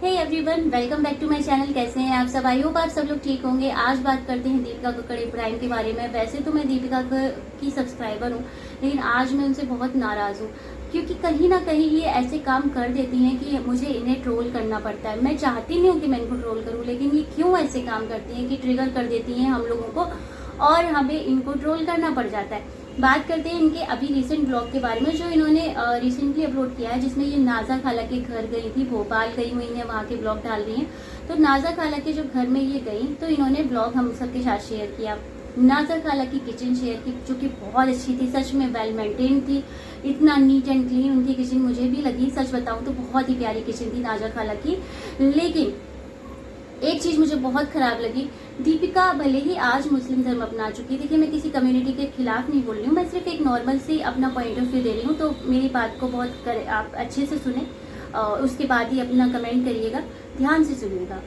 Hey everyone, welcome back to my channel. कैसे हैं आप सब? आई होप आप सब लोग ठीक होंगे। आज बात करते हैं दीपिका कक्कड़ इब्राहिम के बारे में। वैसे तो मैं दीपिका की सब्सक्राइबर हूँ, लेकिन आज मैं उनसे बहुत नाराज़ हूँ क्योंकि कहीं ना कहीं ये ऐसे काम कर देती हैं कि मुझे इन्हें ट्रोल करना पड़ता है। मैं चाहती नहीं हूँ कि मैं इनको ट्रोल करूँ, लेकिन ये क्यों ऐसे काम करती हैं कि ट्रिगर कर देती हैं हम लोगों को और हमें इनको ट्रोल करना पड़ जाता है। बात करते हैं इनके अभी रिसेंट ब्लॉग के बारे में जो इन्होंने रिसेंटली अपलोड किया है, जिसमें ये नाजा खाला के घर गई थी, भोपाल गई हुई हैं, वहाँ के ब्लॉग डाल रही हैं। तो नाजा खाला के जो घर में ये गई तो इन्होंने ब्लॉग हम सबके साथ शेयर किया। नाजा खाला की किचन शेयर की जो कि बहुत अच्छी थी, सच में वेल मेंटेन थी, इतना नीट एंड क्लीन उनकी किचन मुझे भी लगी। सच बताऊं तो बहुत ही प्यारी किचन थी नाजा खाला की। लेकिन एक चीज मुझे बहुत खराब लगी, दीपिका भले ही आज मुस्लिम धर्म अपना चुकी, देखिए मैं किसी कम्युनिटी के खिलाफ नहीं बोल रही हूँ, मैं सिर्फ एक नॉर्मल सी अपना पॉइंट ऑफ व्यू दे रही हूँ। तो मेरी बात को बहुत आप अच्छे से सुने, उसके बाद ही अपना कमेंट करिएगा, ध्यान से सुनिएगा।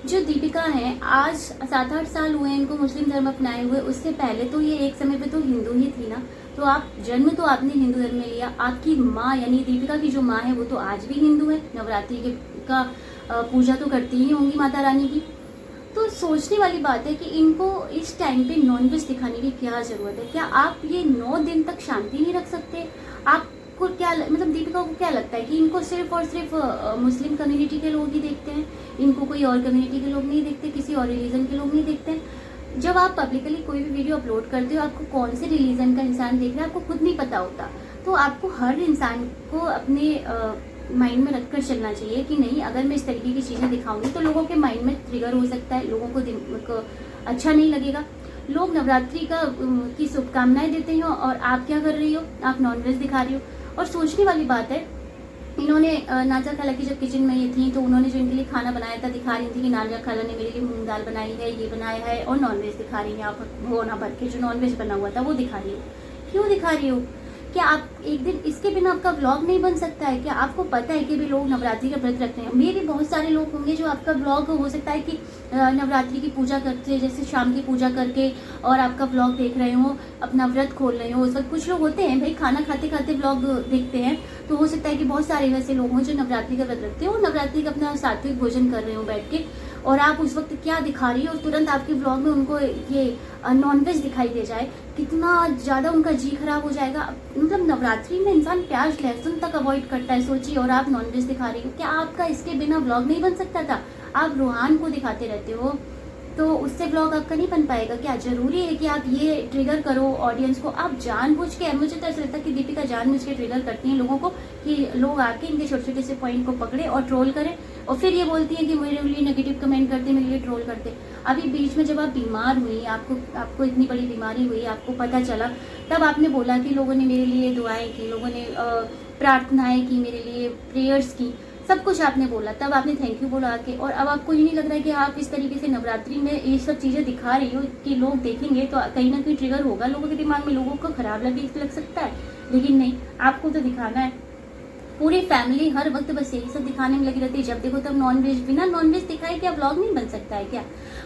जो दीपिका है, आज 7-8 साल हुए इनको मुस्लिम धर्म अपनाए हुए। उससे पहले तो ये एक समय पे तो हिंदू ही थी ना। तो आप जन्म तो आपने हिंदू धर्म में लिया, आपकी माँ यानी दीपिका की जो माँ है वो तो आज भी हिंदू है, नवरात्रि का पूजा तो करती ही होंगी माता रानी की। तो सोचने वाली बात है कि इनको इस टाइम पे नॉनवेज दिखाने की क्या जरूरत है? क्या आप ये 9 दिन तक शांति नहीं रख सकते? आपको क्या मतलब दीपिका को क्या लगता है कि इनको सिर्फ और सिर्फ मुस्लिम कम्युनिटी के लोग ही देखते हैं, इनको कोई और कम्युनिटी के लोग नहीं देखते, किसी और रिलीजन के लोग नहीं देखते हैं? जब आप पब्लिकली कोई भी वीडियो अपलोड करते हो, आपको कौन से रिलीजन का इंसान देख रहा है आपको खुद नहीं पता होता। तो आपको हर इंसान को अपने माइंड में रखकर चलना चाहिए कि नहीं, अगर मैं इस तरीके की चीज़ें दिखाऊंगी तो लोगों के माइंड में ट्रिगर हो सकता है, लोगों को अच्छा नहीं लगेगा। लोग नवरात्रि की शुभकामनाएं देते हो और आप क्या कर रही हो? आप नॉनवेज दिखा रही हो। और सोचने वाली बात है, इन्होंने नाजा खाला की जब किचन में ये थी तो उन्होंने जो इनके लिए खाना बनाया था दिखा रही थी कि नाजा खाला ने मेरे लिए मूंग दाल बनाई है, ये बनाया है, और नॉनवेज दिखा रही है। आप भगोना भर के जो नॉनवेज बना हुआ था वो दिखा रही हो। क्यों दिखा रही हो? क्या आप एक दिन इसके बिना आपका व्लॉग नहीं बन सकता है? क्या आपको पता है कि भी लोग नवरात्रि का व्रत रखते हैं? मे भी बहुत सारे लोग होंगे जो आपका व्लॉग हो सकता है कि नवरात्रि की पूजा करते हैं, जैसे शाम की पूजा करके और आपका व्लॉग देख रहे हो, अपना व्रत खोल रहे हो। उस वक्त कुछ लोग होते हैं भाई खाना खाते खाते व्लॉग देखते हैं, तो हो सकता है कि बहुत सारे वैसे लोग हों जो नवरात्रि का व्रत रखते हो और नवरात्रि का अपना सात्विक भोजन कर रहे हो बैठ के, और आप उस वक्त क्या दिखा रही हो और तुरंत आपके ब्लॉग में उनको ये नॉनवेज दिखाई दे जाए, कितना ज़्यादा उनका जी खराब हो जाएगा। मतलब नवरात्रि में इंसान प्याज लहसुन तक अवॉइड करता है, सोचिए, और आप नॉनवेज दिखा रही हो। क्या आपका इसके बिना ब्लॉग नहीं बन सकता था? आप रूहान को दिखाते रहते हो तो उससे ब्लॉग आपका नहीं बन पाएगा। क्या जरूरी है कि आप ये ट्रिगर करो ऑडियंस को? आप जानबूझ के, मुझे तो ऐसा लगता है कि दीपिका जानबूझ के ट्रिगर करती हैं लोगों को कि लोग आके इनके छोटे छोटे से पॉइंट को पकड़े और ट्रोल करें, और फिर ये बोलती है कि मेरे लिए नेगेटिव कमेंट करते, मेरे लिए ट्रोल करते। अभी बीच में जब आप बीमार हुई, आपको इतनी बड़ी बीमारी हुई, आपको पता चला, तब आपने बोला कि लोगों ने मेरे लिए दुआएं की, लोगों ने प्रार्थनाएं की, मेरे लिए प्रेयर्स की, सब कुछ आपने बोला, तब आपने थैंक यू बोला के। और अब आपको ये नहीं लग रहा है कि आप इस तरीके से नवरात्रि में ये सब चीज़ें दिखा रही हो कि लोग देखेंगे तो कहीं ना कहीं ट्रिगर होगा लोगों के दिमाग में, लोगों को खराब लग सकता है। लेकिन नहीं, आपको तो दिखाना है। पूरी फैमिली हर वक्त बस यही सब दिखाने में लगी रहती है, जब देखो तब नॉनवेज। बिना नॉनवेज दिखाए क्या व्लॉग नहीं बन सकता है क्या?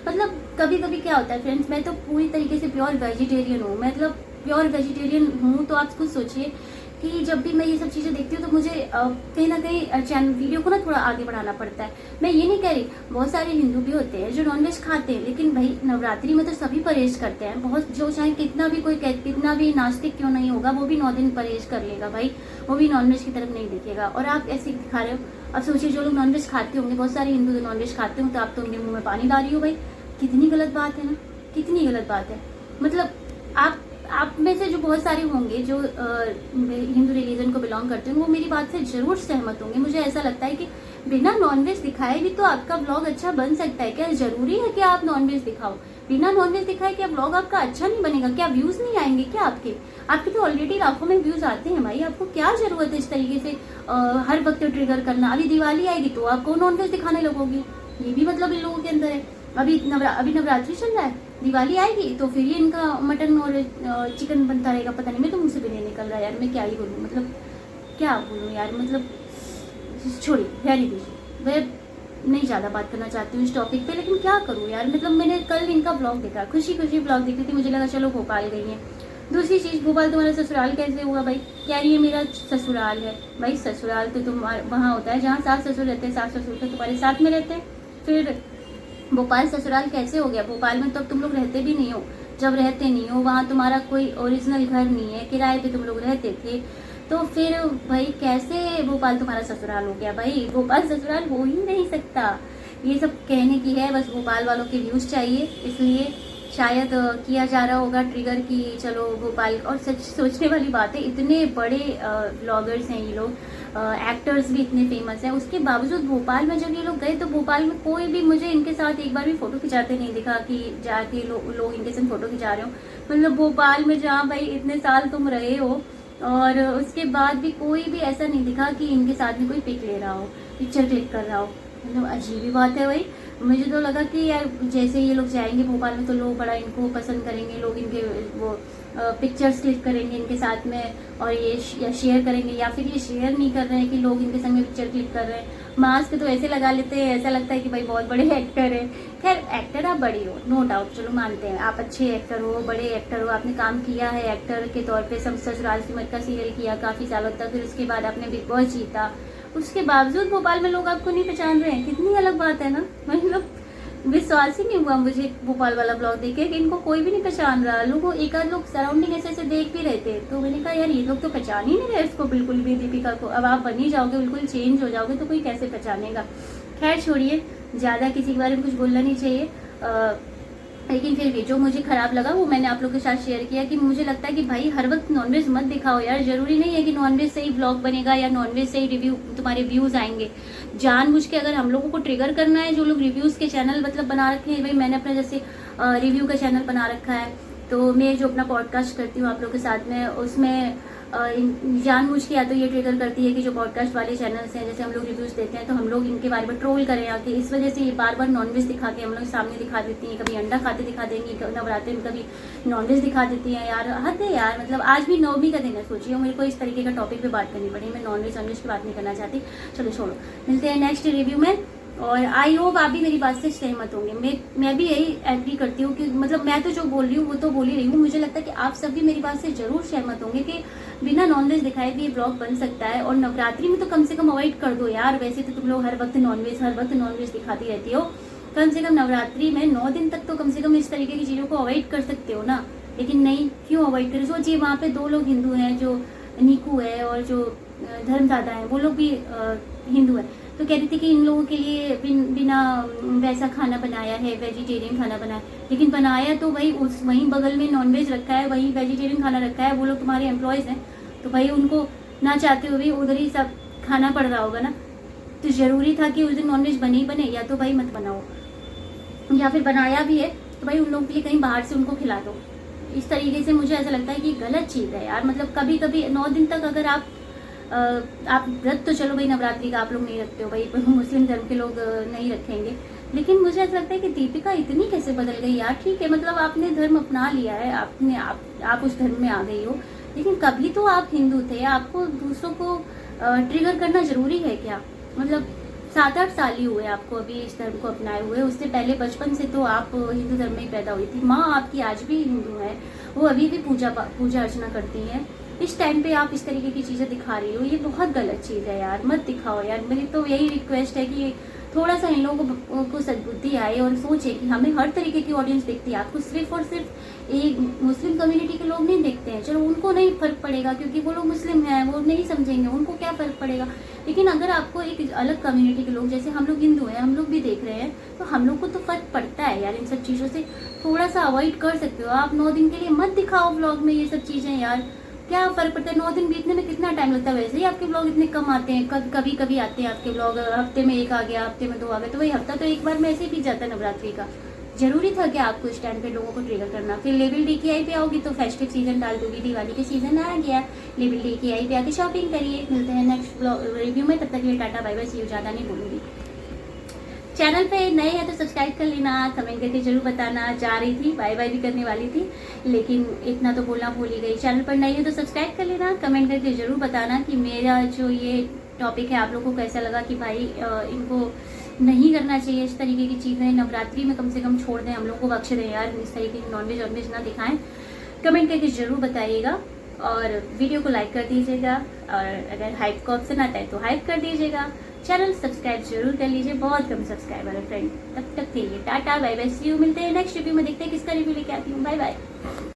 मतलब कभी कभी क्या होता है फ्रेंड्स, मैं तो पूरी तरीके से प्योर वेजिटेरियन हूँ, मतलब प्योर वेजिटेरियन हूँ। तो आप खुद सोचिए कि जब भी मैं ये सब चीज़ें देखती हूँ तो मुझे कहीं ना कहीं चैनल वीडियो को ना थोड़ा आगे बढ़ाना पड़ता है। मैं ये नहीं कह रही, बहुत सारे हिंदू भी होते हैं जो नॉनवेज खाते हैं, लेकिन भाई नवरात्रि में तो सभी परहेज करते हैं। बहुत जो चाहे कितना भी नास्तिक क्यों नहीं होगा, वो भी 9 दिन परहेज कर लेगा भाई, वो भी नॉनवेज की तरफ नहीं देखेगा। और आप ऐसे दिखा रहे हो। अब सोचिए जो लोग नॉनवेज खाते होंगे, बहुत सारे हिंदू जो नॉनवेज खाते होंगे, तो आप तो उनके मुँह में पानी डाल रही हो भाई। कितनी गलत बात है ना, कितनी गलत बात है। मतलब आप में से जो बहुत सारे होंगे जो हिंदू रिलीजन को बिलोंग करते हैं, वो मेरी बात से जरूर सहमत होंगे। मुझे ऐसा लगता है कि बिना नॉनवेज दिखाए भी तो आपका ब्लॉग अच्छा बन सकता है। क्या जरूरी है कि आप नॉनवेज दिखाओ? बिना नॉनवेज दिखाए क्या ब्लॉग आपका अच्छा नहीं बनेगा? क्या व्यूज नहीं आएंगे क्या आपके तो ऑलरेडी लाखों में व्यूज आते हैं भाई, आपको क्या जरूरत है इस तरीके से हर वक्त ट्रिगर करना? अभी दिवाली आएगी तो आपको नॉनवेज दिखाने लगोगी, ये भी मतलब इन लोगों के अंदर है। अभी नवरात्रि चल रहा है, दिवाली आएगी तो फिर ये इनका मटन और चिकन बनता रहेगा। पता नहीं, मैं तो मुंह से भी नहीं निकल रहा यार, मैं क्या ही बोलूँ, मतलब क्या बोलूँ यार, मतलब छोड़िए, रहने दीजिए। मैं नहीं ज़्यादा बात करना चाहती हूँ इस टॉपिक पे, लेकिन क्या करूँ यार। मतलब मैंने कल इनका ब्लॉग देखा, खुशी खुशी ब्लॉग देखी थी, मुझे लगा चलो भोपाल गई हैं, दूसरी चीज़, भोपाल तुम्हारा ससुराल कैसे हुआ भाई? कह रही है मेरा ससुराल है। भाई ससुराल तो तुम्हारा वहाँ होता है जहाँ सास ससुर रहते हैं, सास ससुर तो तुम्हारे साथ में रहते हैं। फिर भोपाल ससुराल कैसे हो गया? भोपाल में तो अब तुम लोग रहते भी नहीं हो। जब रहते नहीं हो, वहाँ तुम्हारा कोई ओरिजिनल घर नहीं है, किराए पे तुम लोग रहते थे, तो फिर भाई कैसे भोपाल तुम्हारा ससुराल हो गया? भाई भोपाल ससुराल हो ही नहीं सकता। ये सब कहने की है, बस भोपाल वालों के व्यूज़ चाहिए, इसलिए शायद किया जा रहा होगा ट्रिगर कि चलो भोपाल। और सच सोचने वाली बात है, इतने बड़े ब्लॉगर्स हैं ये लोग, एक्टर्स भी इतने फेमस हैं, उसके बावजूद भोपाल में जब ये लोग गए तो भोपाल में कोई भी मुझे इनके साथ एक बार भी फोटो खिंचाते नहीं दिखा कि जाके लोग इनके साथ फोटो खिंचा रहे हो। मतलब भोपाल में जहाँ भाई इतने साल तुम रहे हो और उसके बाद भी कोई भी ऐसा नहीं दिखा कि इनके साथ में कोई पिक ले रहा हो, पिक्चर क्लिक कर रहा हो। मतलब अजीब ही बात है भाई। मुझे तो लगा कि यार जैसे ये लोग जाएंगे भोपाल में तो लोग बड़ा इनको पसंद करेंगे, लोग इनके वो पिक्चर्स क्लिक करेंगे इनके साथ में और ये शेयर करेंगे, या फिर ये शेयर नहीं कर रहे हैं कि लोग इनके संग में पिक्चर क्लिक कर रहे हैं। मास्क तो ऐसे लगा लेते हैं, ऐसा लगता है कि भाई बहुत बड़े एक्टर है। खैर एक्टर आप बड़ी हो, नो डाउट, चलो मानते हैं आप अच्छे एक्टर हो, बड़े एक्टर हो, आपने काम किया है एक्टर के तौर पे, सब ससुराल सिमर का सीरियल किया काफ़ी सालों तक, फिर उसके बाद आपने बिग बॉस जीता, उसके बावजूद भोपाल में लोग आपको नहीं पहचान रहे हैं। कितनी अलग बात है ना। मतलब विश्वास ही नहीं हुआ मुझे भोपाल वाला ब्लॉग देखे कि इनको कोई भी नहीं पहचान रहा। लोगों एक आध लोग सराउंडिंग ऐसे ऐसे देख भी रहे थे, तो मैंने कहा यार ये लोग तो पहचान ही नहीं रहे इसको बिल्कुल भी, दीपिका को। अब आप बन ही जाओगे, बिल्कुल चेंज हो जाओगे तो कोई कैसे पहचानेगा। खैर छोड़िए, ज़्यादा किसी के बारे में कुछ बोलना नहीं चाहिए। लेकिन फिर भी जो मुझे खराब लगा वो मैंने आप लोगों के साथ शेयर किया कि मुझे लगता है कि भाई हर वक्त नॉनवेज मत दिखाओ यार। जरूरी नहीं है कि नॉनवेज से ही ब्लॉग बनेगा या नॉनवेज से ही रिव्यू तुम्हारे व्यूज आएंगे। जानबूझ के अगर हम लोगों को ट्रिगर करना है, जो लोग रिव्यूज के चैनल मतलब बना रखे हैं, भाई मैंने अपना जैसे रिव्यू का चैनल बना रखा है, तो मैं जो अपना पॉडकास्ट करती हूँ आप लोगों के साथ में, उसमें जानबूझ के या तो ये ट्रिगर करती है कि जो पॉडकास्ट वाले चैनल्स हैं, जैसे हम लोग रिव्यूज देते हैं तो हम लोग इनके बारे में ट्रोल करें आके, इस वजह से ये बार बार नॉनवेज दिखा के हम लोग सामने दिखा देती हैं। कभी अंडा खाते दिखा देंगी नवरात्रि में, कभी नॉनवेज दिखा देती हैं। यार हद है यार। मतलब आज भी नवमी का दिन है, सोचिए मेरे को इस तरीके का टॉपिक पे बात करनी पड़ी। मैं नॉनवेज की बात नहीं करना चाहती। चलो छोड़ो, मिलते हैं नेक्स्ट रिव्यू में। और आई होप आप भी मेरी बात से सहमत होंगे। मैं भी यही एग्री करती हूँ कि मतलब मैं तो जो बोल रही हूँ वो तो बोल ही रही हूँ। मुझे लगता है कि आप सब भी मेरी बात से जरूर सहमत होंगे कि बिना नॉनवेज दिखाए भी ये ब्लॉग बन सकता है। और नवरात्रि में तो कम से कम अवॉइड कर दो यार। वैसे तो तुम लोग हर वक्त नॉनवेज दिखाती रहती हो, कम से कम नवरात्रि में 9 दिन तक तो कम से कम इस तरीके की चीज़ों को अवॉइड कर सकते हो ना। लेकिन नहीं, क्यों अवॉइड करें? सोचिए वहाँ पे 2 लोग हिंदू हैं, जो नीकू है और जो धर्मदादा है, वो लोग भी हिंदू है। तो कह रही थी कि इन लोगों के लिए बिना वैसा खाना बनाया है, वेजिटेरियन खाना बनाया। लेकिन बनाया तो भाई वहीं बगल में नॉनवेज रखा है, वहीं वेजिटेरियन खाना रखा है। वो लोग तुम्हारे एम्प्लॉयज़ हैं, तो भाई उनको ना चाहते हुए भी उधर ही सब खाना पड़ रहा होगा ना। तो ज़रूरी था कि उस दिन नॉनवेज बने ही बने, या तो भाई मत बनाओ, या फिर बनाया भी है तो भाई उन लोगों के लिए कहीं बाहर से उनको खिला दो। इस तरीके से मुझे ऐसा लगता है कि गलत चीज़ है यार। मतलब कभी कभी 9 दिन तक अगर आप व्रत, तो चलो भाई नवरात्रि का आप लोग नहीं रखते हो, भाई मुस्लिम धर्म के लोग नहीं रखेंगे। लेकिन मुझे ऐसा लगता है कि दीपिका इतनी कैसे बदल गई यार। ठीक है, मतलब आपने धर्म अपना लिया है, आप उस धर्म में आ गई हो, लेकिन कभी तो आप हिंदू थे। आपको दूसरों को ट्रिगर करना जरूरी है क्या? मतलब 7-8 साल ही हुए आपको अभी इस धर्म को अपनाए हुए। उससे पहले बचपन से तो आप हिंदू धर्म में ही पैदा हुई थी। माँ आपकी आज भी हिंदू है, वो अभी भी पूजा अर्चना करती हैं। इस टाइम पे आप इस तरीके की चीज़ें दिखा रही हो, ये बहुत गलत चीज़ है यार। मत दिखाओ यार। मेरी तो यही रिक्वेस्ट है कि थोड़ा सा इन लोगों को सद्बुद्धि आए और सोचे कि हमें हर तरीके की ऑडियंस देखती है। आपको सिर्फ और सिर्फ एक मुस्लिम कम्युनिटी के लोग नहीं देखते हैं। चलो उनको नहीं फर्क पड़ेगा क्योंकि वो लोग मुस्लिम हैं, वो नहीं समझेंगे, उनको क्या फर्क पड़ेगा। लेकिन अगर आपको एक अलग कम्युनिटी के लोग, जैसे हम लोग हिंदू हैं, हम लोग भी देख रहे हैं, तो हम लोग को तो फर्क पड़ता है यार। इन सब चीज़ों से थोड़ा सा अवॉइड कर सकते हो आप। 9 दिन के लिए मत दिखाओ ब्लॉग में ये सब चीज़ें यार। क्या फर्क पड़ता है? 9 दिन बीतने में कितना टाइम लगता है? वैसे ही आपके ब्लॉग इतने कम आते हैं, कभी कभी आते हैं आपके ब्लॉग। हफ्ते में 1 आ गया, हफ्ते में 2 आ गए, तो वही हफ्ता तो एक बार में ऐसे ही बीत जाता है नवरात्रि का। जरूरी था क्या आपको इस टाइम पे लोगों को ट्रिगर करना? फिर लेवल DKI पे आओगी तो फेस्टिव सीजन डाल दूंगी, दिवाली के सीजन आ गया, लेवल DKI पे आके शॉपिंग करिए। मिलते हैं नेक्स्ट रिव्यू में, तब तक के लिए tata bye bye, see you. ज़्यादा नहीं बोलूँगी। चैनल पे नए हैं तो सब्सक्राइब कर लेना, कमेंट करके जरूर बताना। जा रही थी, बाय बाय भी करने वाली थी, लेकिन इतना तो बोलना भूल ही गई। चैनल पर नए हैं तो सब्सक्राइब कर लेना, कमेंट करके जरूर बताना कि मेरा जो ये टॉपिक है आप लोगों को कैसा लगा, कि भाई इनको नहीं करना चाहिए इस तरीके की चीज़ें। नवरात्रि में कम से कम छोड़ दें, हम लोग को बख्श दें यार, इस तरीके की नॉनवेज ना दिखाएं। कमेंट करके ज़रूर बताइएगा और वीडियो को लाइक कर दीजिएगा और अगर हाइप का ऑप्शन आता है तो हाइप कर दीजिएगा। चैनल सब्सक्राइब जरूर कर लीजिए, बहुत कम सब्सक्राइबर है फ्रेंड। तब तक के लिए tata bye bye, see you, मिलते हैं नेक्स्ट रिव्यू में, देखते हैं किसका रिव्यू लेके आती हूँ। Bye bye.